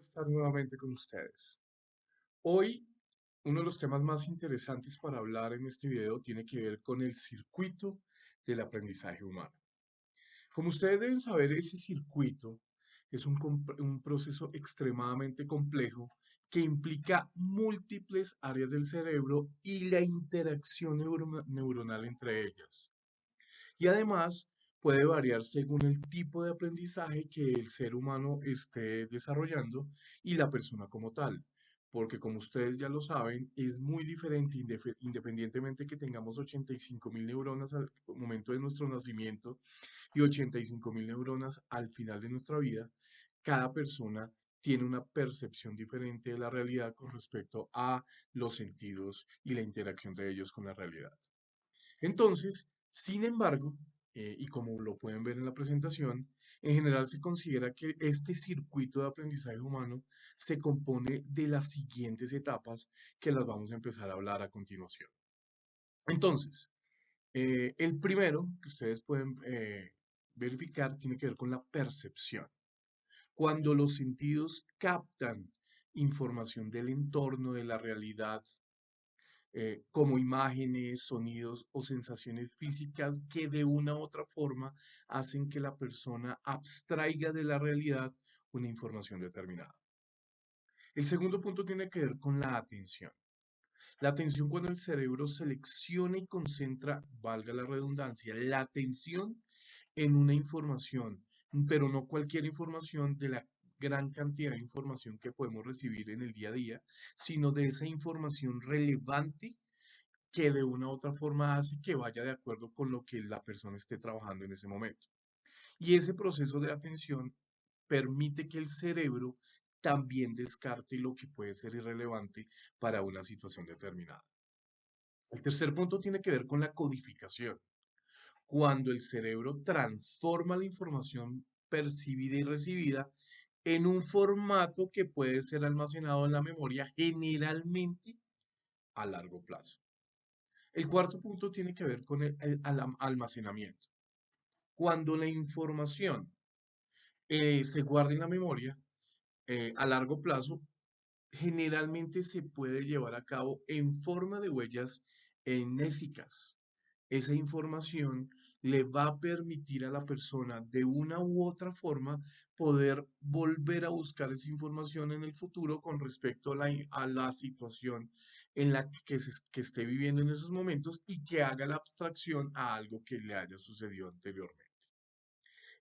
estar nuevamente con ustedes. Hoy, uno de los temas más interesantes para hablar en este video tiene que ver con el circuito del aprendizaje humano. Como ustedes deben saber, ese circuito es un proceso extremadamente complejo que implica múltiples áreas del cerebro y la interacción neuronal entre ellas. Y además puede variar según el tipo de aprendizaje que el ser humano esté desarrollando y la persona como tal. Porque como ustedes ya lo saben, es muy diferente independientemente que tengamos 85.000 neuronas al momento de nuestro nacimiento y 85.000 neuronas al final de nuestra vida. Cada persona tiene una percepción diferente de la realidad con respecto a los sentidos y la interacción de ellos con la realidad. Entonces, sin embargo, y como lo pueden ver en la presentación, en general se considera que este circuito de aprendizaje humano se compone de las siguientes etapas que las vamos a empezar a hablar a continuación. Entonces, el primero que ustedes pueden verificar tiene que ver con la percepción. Cuando los sentidos captan información del entorno, de la realidad, como imágenes, sonidos o sensaciones físicas que de una u otra forma hacen que la persona abstraiga de la realidad una información determinada. El segundo punto tiene que ver con la atención. La atención cuando el cerebro selecciona y concentra, valga la redundancia, la atención en una información, pero no cualquier información de la gran cantidad de información que podemos recibir en el día a día, sino de esa información relevante que de una u otra forma hace que vaya de acuerdo con lo que la persona esté trabajando en ese momento. Y ese proceso de atención permite que el cerebro también descarte lo que puede ser irrelevante para una situación determinada. El tercer punto tiene que ver con la codificación. Cuando el cerebro transforma la información percibida y recibida en un formato que puede ser almacenado en la memoria generalmente a largo plazo. El cuarto punto tiene que ver con el almacenamiento. Cuando la información se guarda en la memoria a largo plazo, generalmente se puede llevar a cabo en forma de huellas nésicas. Esa información le va a permitir a la persona de una u otra forma poder volver a buscar esa información en el futuro con respecto a la situación en la que esté viviendo en esos momentos y que haga la abstracción a algo que le haya sucedido anteriormente.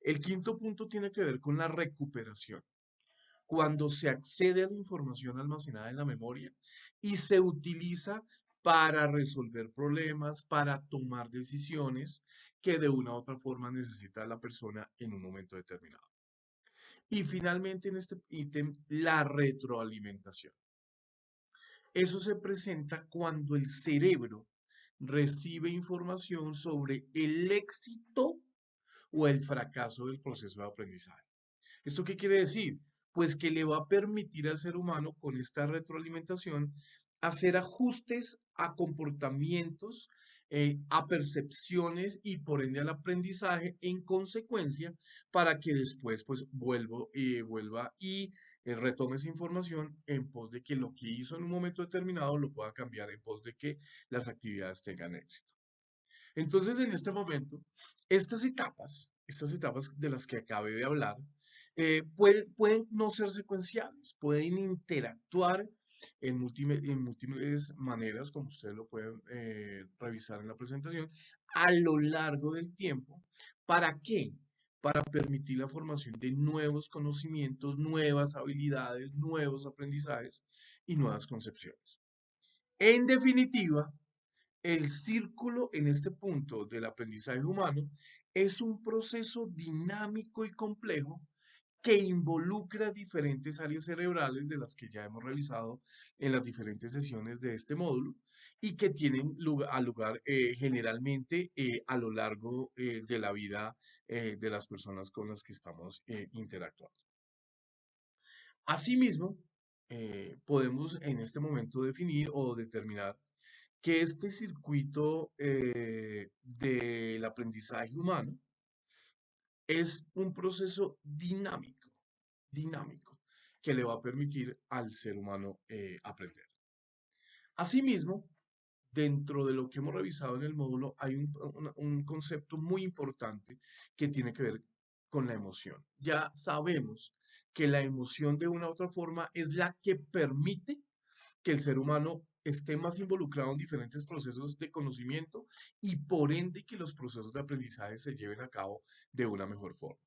El quinto punto tiene que ver con la recuperación. Cuando se accede a la información almacenada en la memoria y se utiliza para resolver problemas, para tomar decisiones que de una u otra forma necesita la persona en un momento determinado. Y finalmente en este ítem, la retroalimentación. Eso se presenta cuando el cerebro recibe información sobre el éxito o el fracaso del proceso de aprendizaje. ¿Esto qué quiere decir? Pues que le va a permitir al ser humano con esta retroalimentación hacer ajustes a comportamientos, a percepciones y por ende al aprendizaje en consecuencia para que después pues vuelva y retome esa información en pos de que lo que hizo en un momento determinado lo pueda cambiar en pos de que las actividades tengan éxito. Entonces, en este momento, estas etapas de las que acabé de hablar, pueden no ser secuenciales, pueden interactuar en múltiples maneras, como ustedes lo pueden revisar en la presentación, a lo largo del tiempo. ¿Para qué? Para permitir la formación de nuevos conocimientos, nuevas habilidades, nuevos aprendizajes y nuevas concepciones. En definitiva, el círculo en este punto del aprendizaje humano es un proceso dinámico y complejo que involucra diferentes áreas cerebrales de las que ya hemos realizado en las diferentes sesiones de este módulo y que tienen lugar generalmente a lo largo de la vida de las personas con las que estamos interactuando. Asimismo, podemos en este momento definir o determinar que este circuito del aprendizaje humano es un proceso dinámico, dinámico. que le va a permitir al ser humano aprender. Asimismo, dentro de lo que hemos revisado en el módulo, hay un concepto muy importante que tiene que ver con la emoción. Ya sabemos que la emoción de una u otra forma es la que permite que el ser humano esté más involucrado en diferentes procesos de conocimiento y por ende que los procesos de aprendizaje se lleven a cabo de una mejor forma.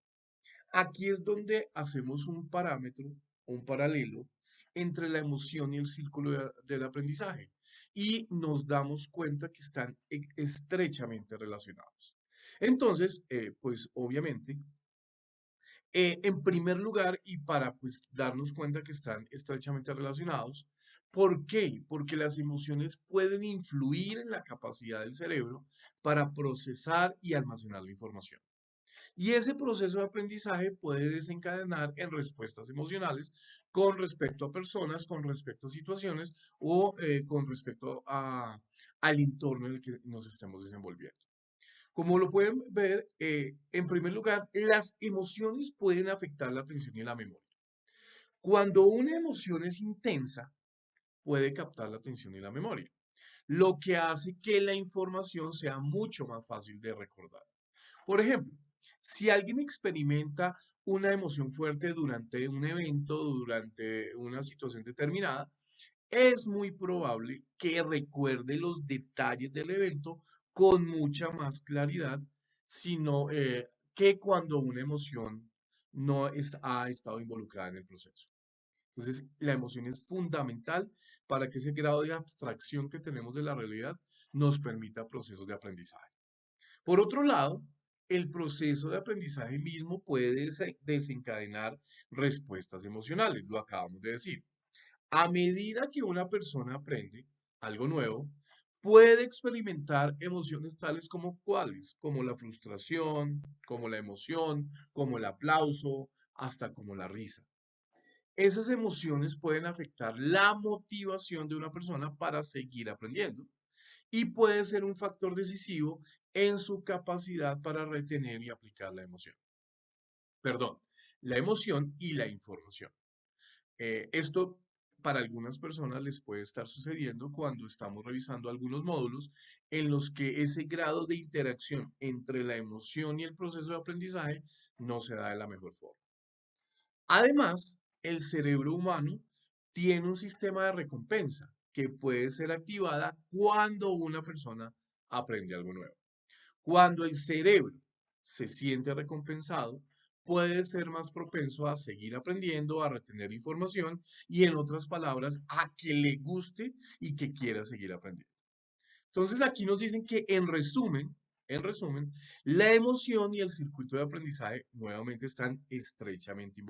Aquí es donde hacemos un parámetro, un paralelo entre la emoción y el círculo del aprendizaje y nos damos cuenta que están estrechamente relacionados. Entonces, pues obviamente, en primer lugar, y para pues darnos cuenta que están estrechamente relacionados, ¿por qué? Porque las emociones pueden influir en la capacidad del cerebro para procesar y almacenar la información. Y ese proceso de aprendizaje puede desencadenar en respuestas emocionales con respecto a personas, con respecto a situaciones o con respecto al entorno en el que nos estemos desenvolviendo. Como lo pueden ver, en primer lugar, las emociones pueden afectar la atención y la memoria. Cuando una emoción es intensa, puede captar la atención y la memoria, lo que hace que la información sea mucho más fácil de recordar. Por ejemplo, si alguien experimenta una emoción fuerte durante un evento, durante una situación determinada, es muy probable que recuerde los detalles del evento con mucha más claridad, sino que cuando una emoción no ha estado involucrada en el proceso. Entonces, la emoción es fundamental para que ese grado de abstracción que tenemos de la realidad nos permita procesos de aprendizaje. Por otro lado, el proceso de aprendizaje mismo puede desencadenar respuestas emocionales, lo acabamos de decir. A medida que una persona aprende algo nuevo, puede experimentar emociones tales como cuáles, como la frustración, como la emoción, como el aplauso, hasta como la risa. Esas emociones pueden afectar la motivación de una persona para seguir aprendiendo y puede ser un factor decisivo en su capacidad para retener y aplicar la emoción. Perdón, la emoción y la información. Esto para algunas personas les puede estar sucediendo cuando estamos revisando algunos módulos en los que ese grado de interacción entre la emoción y el proceso de aprendizaje no se da de la mejor forma. Además, el cerebro humano tiene un sistema de recompensa que puede ser activada cuando una persona aprende algo nuevo. Cuando el cerebro se siente recompensado, puede ser más propenso a seguir aprendiendo, a retener información y, en otras palabras, a que le guste y que quiera seguir aprendiendo. Entonces, aquí nos dicen que la emoción y el circuito de aprendizaje nuevamente están estrechamente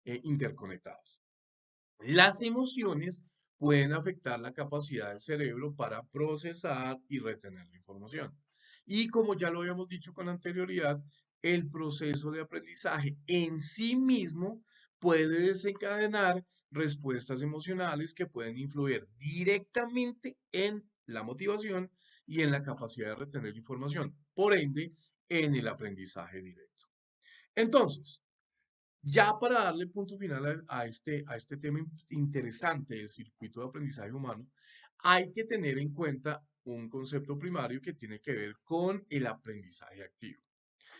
interconectados. Las emociones pueden afectar la capacidad del cerebro para procesar y retener la información. Y como ya lo habíamos dicho con anterioridad, el proceso de aprendizaje en sí mismo puede desencadenar respuestas emocionales que pueden influir directamente en la motivación y en la capacidad de retener información, por ende, en el aprendizaje directo. Entonces, ya para darle punto final a este tema interesante del circuito de aprendizaje humano, hay que tener en cuenta un concepto primario que tiene que ver con el aprendizaje activo.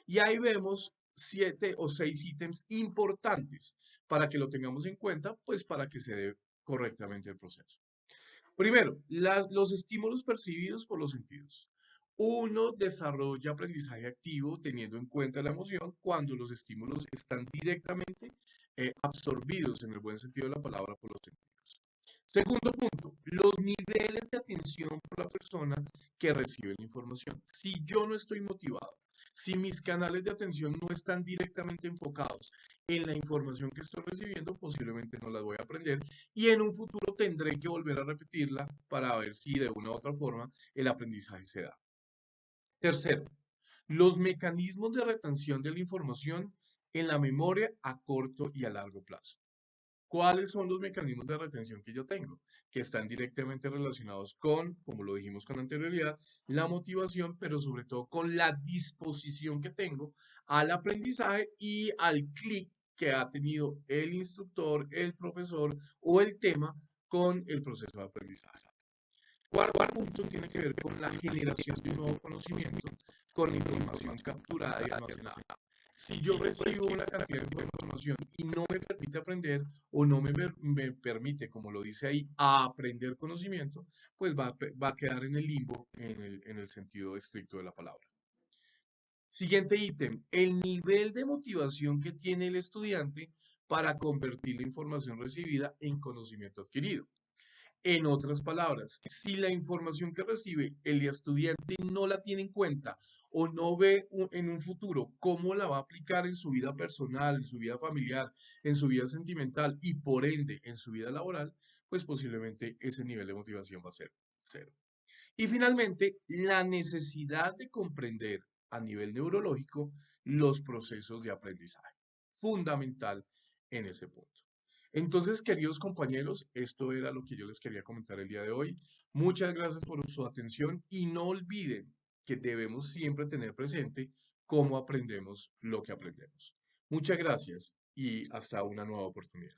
Y ahí vemos 7 o 6 ítems importantes para que lo tengamos en cuenta, pues para que se dé correctamente el proceso. Primero, los estímulos percibidos por los sentidos. Uno desarrolla aprendizaje activo teniendo en cuenta la emoción cuando los estímulos están directamente absorbidos en el buen sentido de la palabra por los sentidos. Segundo punto, los niveles de atención por la persona que recibe la información. Si yo no estoy motivado, si mis canales de atención no están directamente enfocados en la información que estoy recibiendo, posiblemente no las voy a aprender y en un futuro tendré que volver a repetirla para ver si de una u otra forma el aprendizaje se da. Tercero, los mecanismos de retención de la información en la memoria a corto y a largo plazo. ¿Cuáles son los mecanismos de retención que yo tengo? Que están directamente relacionados con, como lo dijimos con anterioridad, la motivación, pero sobre todo con la disposición que tengo al aprendizaje y al clic que ha tenido el instructor, el profesor o el tema con el proceso de aprendizaje. Cuarto punto tiene que ver con la generación de un nuevo conocimiento con la información capturada y almacenada. Si yo recibo una cantidad de información y no me permite aprender o no me permite, como lo dice ahí, aprender conocimiento, pues va a quedar en el limbo en el sentido estricto de la palabra. Siguiente ítem, el nivel de motivación que tiene el estudiante para convertir la información recibida en conocimiento adquirido. En otras palabras, si la información que recibe el estudiante no la tiene en cuenta o no ve en un futuro cómo la va a aplicar en su vida personal, en su vida familiar, en su vida sentimental y por ende en su vida laboral, pues posiblemente ese nivel de motivación va a ser cero. Y finalmente, la necesidad de comprender a nivel neurológico los procesos de aprendizaje. Fundamental en ese punto. Entonces, queridos compañeros, esto era lo que yo les quería comentar el día de hoy. Muchas gracias por su atención y no olviden que debemos siempre tener presente cómo aprendemos lo que aprendemos. Muchas gracias y hasta una nueva oportunidad.